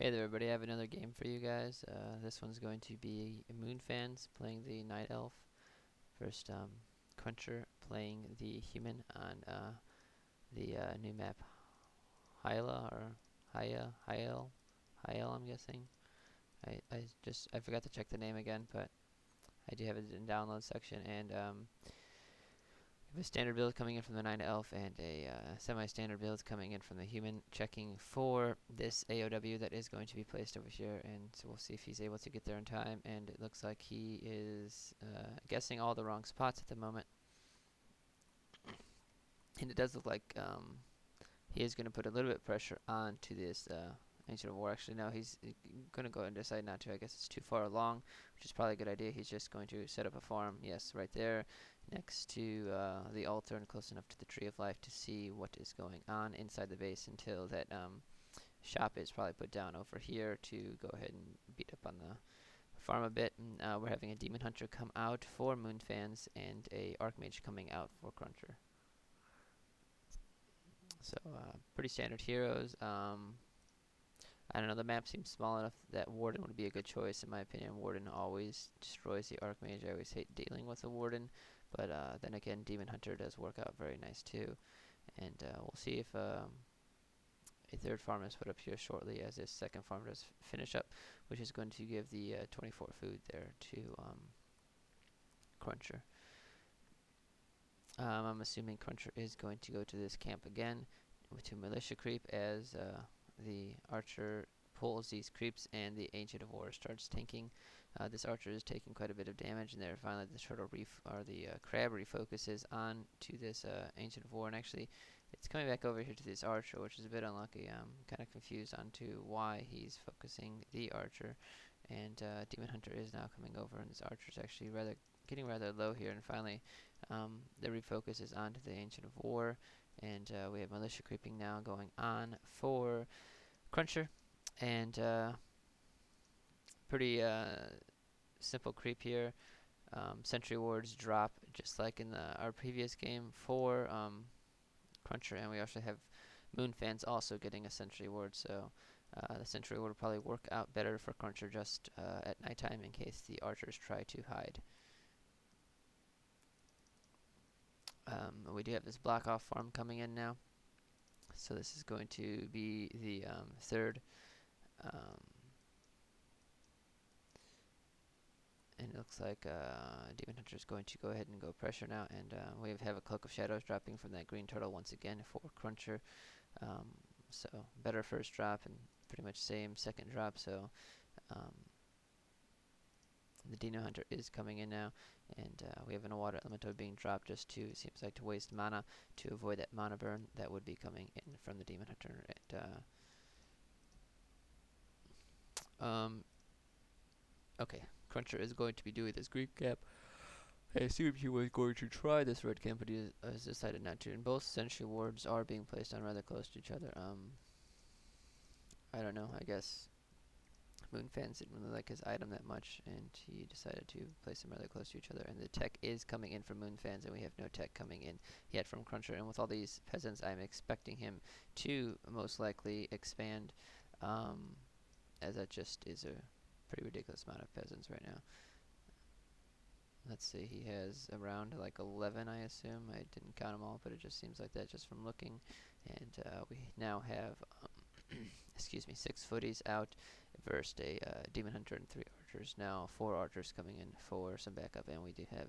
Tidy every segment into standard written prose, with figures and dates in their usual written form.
Hey there everybody, I have another game for you guys. This one's going to be Moonfans playing the Night Elf. First, Cruncher playing the human on the new map Hyla or Hyel, I'm guessing. I forgot to check the name again, but I do have it in download section, and we have a standard build coming in from the 9 Elf and a semi-standard build coming in from the human, checking for this AOW that is going to be placed over here, and so we'll see if he's able to get there in time. And it looks like he is guessing all the wrong spots at the moment, and it does look like he is going to put a little bit of pressure onto this Ancient of War. Actually, no, he's going to go and decide not to. I guess it's too far along, which is probably a good idea. He's just going to set up a farm, yes, right there, next to the altar and close enough to the Tree of Life to see what is going on inside the base until that shop is probably put down over here to go ahead and beat up on the farm a bit. And we're having a Demon Hunter come out for Moonfans and a Archmage coming out for Cruncher. So pretty standard heroes. I don't know, the map seems small enough that Warden would be a good choice in my opinion. Warden always destroys the Archmage. I always hate dealing with a Warden, but then again, Demon Hunter does work out very nice too. And we'll see if a third farm is put up here shortly, as this second farm does finish up, which is going to give the 24 food there to Cruncher. I'm assuming Cruncher is going to go to this camp again to militia creep as the archer pulls these creeps and the Ancient of War starts tanking. This archer is taking quite a bit of damage, and there finally the turtle reef or the crab refocuses on to this Ancient of War, and actually it's coming back over here to this archer, which is a bit unlucky. I'm kind of confused on to why he's focusing the archer, and Demon Hunter is now coming over, and this archer is actually getting rather low here, and finally the refocus is onto the Ancient of War, and we have militia creeping now going on for Cruncher, and pretty simple creep here. Sentry wards drop just like in our previous game for Cruncher, and we also have Moonfans also getting a sentry ward, so the sentry ward will probably work out better for Cruncher just at nighttime in case the archers try to hide. We do have this block off farm coming in now, so this is going to be the third, and it looks like Demon Hunter is going to go ahead and go pressure now, and we have a Cloak of Shadows dropping from that green turtle once again for Cruncher. So better first drop and pretty much same second drop, so the Dino Hunter is coming in now, and we have an water elemental being dropped just to, it seems like, to waste mana to avoid that mana burn that would be coming in from the Demon Hunter. And okay, Cruncher is going to be doing this green cap. I assumed he was going to try this red camp, but he has decided not to. And both sentry wards are being placed on rather close to each other. I don't know, I guess Moonfans didn't really like his item that much, and he decided to place them rather close to each other. And the tech is coming in from Moonfans, and we have no tech coming in yet from Cruncher. And with all these peasants, I'm expecting him to most likely expand, as that just is a pretty ridiculous amount of peasants right now. Let's see, he has around like 11, I assume. I didn't count them all, but it just seems like that just from looking. And we now have, excuse me, 6 footies out versus a Demon Hunter and 3 archers. Now 4 archers coming in for some backup, and we do have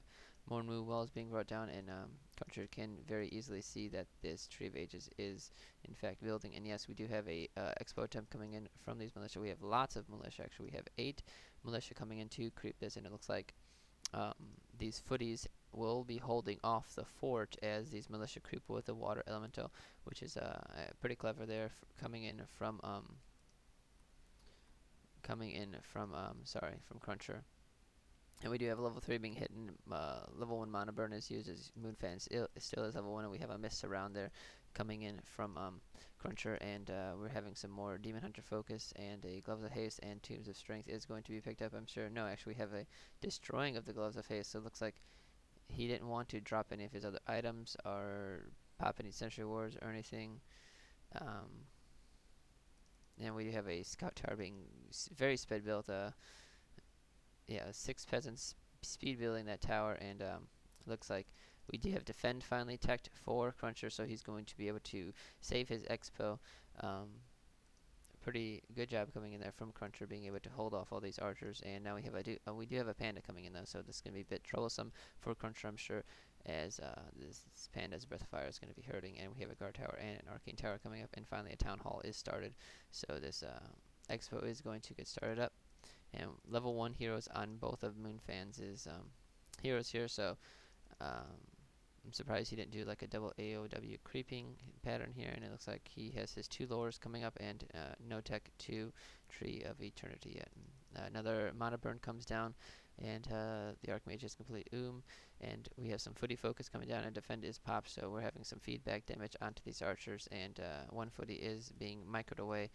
more move walls being brought down, and Cruncher can very easily see that this Tree of Ages is in fact building. And yes, we do have a expo attempt coming in from these militia. We have lots of militia, actually. We have 8 militia coming in to creep this, and it looks like these footies will be holding off the fort as these militia creep with the water elemental, which is pretty clever there, coming in from Cruncher. And we do have a level 3 being hit, and level 1 mana burn is used as Moonfan still is level 1, and we have a mist around there coming in from Cruncher, and we're having some more Demon Hunter focus, and a Gloves of Haste and Tombs of Strength is going to be picked up, I'm sure. No, actually we have a destroying of the Gloves of Haste, so it looks like he didn't want to drop any of his other items or pop any Sentry Wards or anything. And we do have a scout tower being very sped built. Yeah, 6 peasants speed building that tower, and looks like we do have defend finally teched for Cruncher, so he's going to be able to save his expo. Um, Pretty good job coming in there from Cruncher, being able to hold off all these archers. And now we do have a panda coming in though, so this is going to be a bit troublesome for Cruncher, I'm sure, as this panda's breath of fire is going to be hurting. And we have a guard tower and an arcane tower coming up, and finally a town hall is started. So this expo is going to get started up. And level 1 heroes on both of Moonfans' heroes here, so um, I'm surprised he didn't do like a double AOW creeping pattern here, and it looks like he has his 2 lowers coming up and no tech 2 Tree of Eternity yet. And, another mana burn comes down, and the Archmage is complete and we have some footy focus coming down, and defend is popped, so we're having some feedback damage onto these archers, and one footy is being microed away.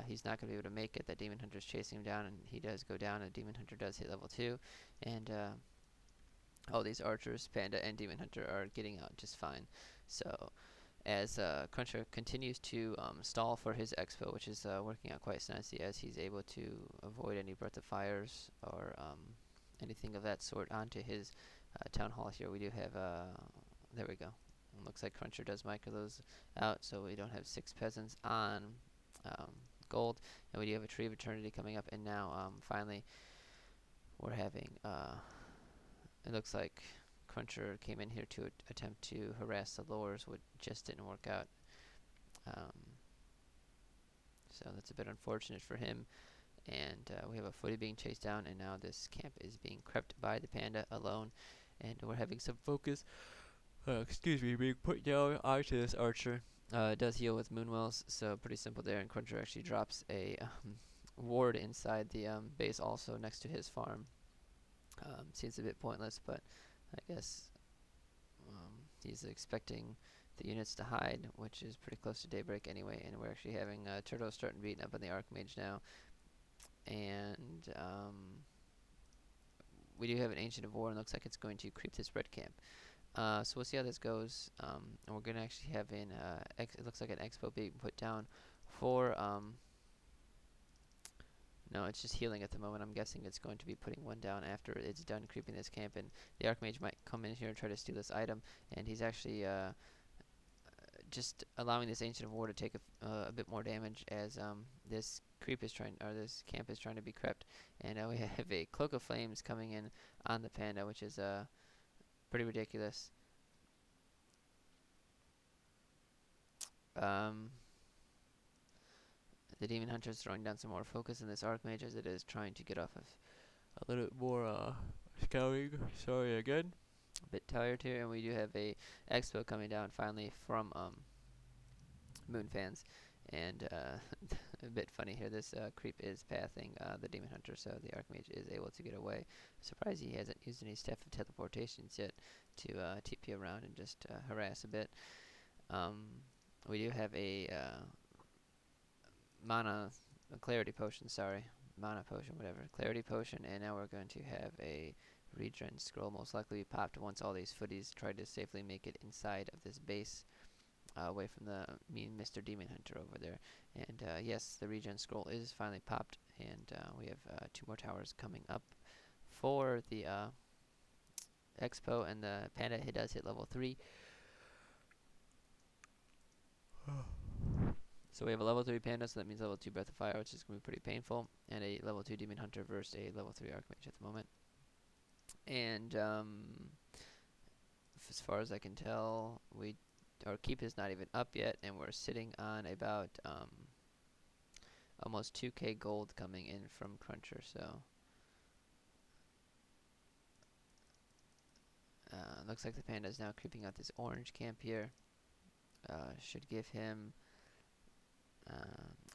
He's not going to be able to make it. That Demon Hunter is chasing him down, and he does go down, and Demon Hunter does hit level 2, and all these archers, Panda and Demon Hunter, are getting out just fine. So as Cruncher continues to stall for his expo, which is working out quite nicely, as he's able to avoid any breath of fires or anything of that sort onto his town hall here. We do have, there we go. Looks like Cruncher does micro those out, so we don't have 6 peasants on gold, and we do have a Tree of Eternity coming up, and now finally we're having it looks like Cruncher came in here to attempt to harass the lowers, which just didn't work out. So that's a bit unfortunate for him. And we have a footy being chased down, and now this camp is being crept by the panda alone, and we're having some focus. Being put down onto this archer. It does heal with Moonwells, so pretty simple there. And Cruncher actually drops a ward inside the base, also next to his farm. Seems a bit pointless, but I guess he's expecting the units to hide, which is pretty close to daybreak anyway. And we're actually having Turtle starting beating up on the Archmage now, and we do have an Ancient of War, and looks like it's going to creep this red camp. So we'll see how this goes, and we're going to actually have it looks like an expo being put down for no, it's just healing at the moment. I'm guessing it's going to be putting one down after it's done creeping this camp, and the Archmage might come in here and try to steal this item, and he's actually just allowing this Ancient of War to take a bit more damage as this this camp is trying to be crept. And we have a Cloak of Flames coming in on the panda, which is pretty ridiculous. The Demon Hunter is throwing down some more focus in this Archmage, as it is trying to get off of a little bit more scouting. Sorry again. A bit tired here, and we do have a expo coming down finally from Moonfans. And a bit funny here, this creep is pathing the Demon Hunter, so the Archmage is able to get away. Surprised he hasn't used any Staff of Teleportations yet to TP around and just harass a bit. We do have a clarity potion, mana potion, whatever, clarity potion, and now we're going to have a regen scroll, most likely popped once all these footies try to safely make it inside of this base, away from the mean Mr. Demon Hunter over there. And yes, the regen scroll is finally popped, and we have 2 more towers coming up for the expo, and the panda does hit level 3. So we have a level 3 panda, so that means level 2 breath of fire, which is going to be pretty painful, and a level 2 demon hunter versus a level 3 archmage at the moment. And as far as I can tell, our keep is not even up yet, and we're sitting on about almost 2k gold coming in from Cruncher. So looks like the panda is now creeping out this orange camp here. Should give him,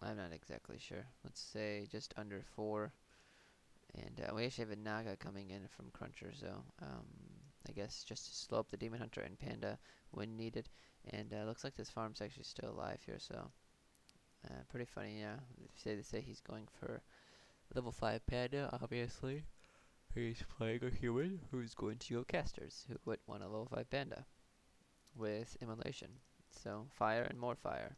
I'm not exactly sure, let's say just under 4. And we actually have a Naga coming in from Cruncher, so I guess just to slow up the Demon Hunter and Panda when needed. And looks like this farm's actually still alive here, so pretty funny, yeah. They say he's going for level 5 Panda, obviously. He's playing a human who's going to go casters, who would want a level 5 Panda with immolation. So fire and more fire.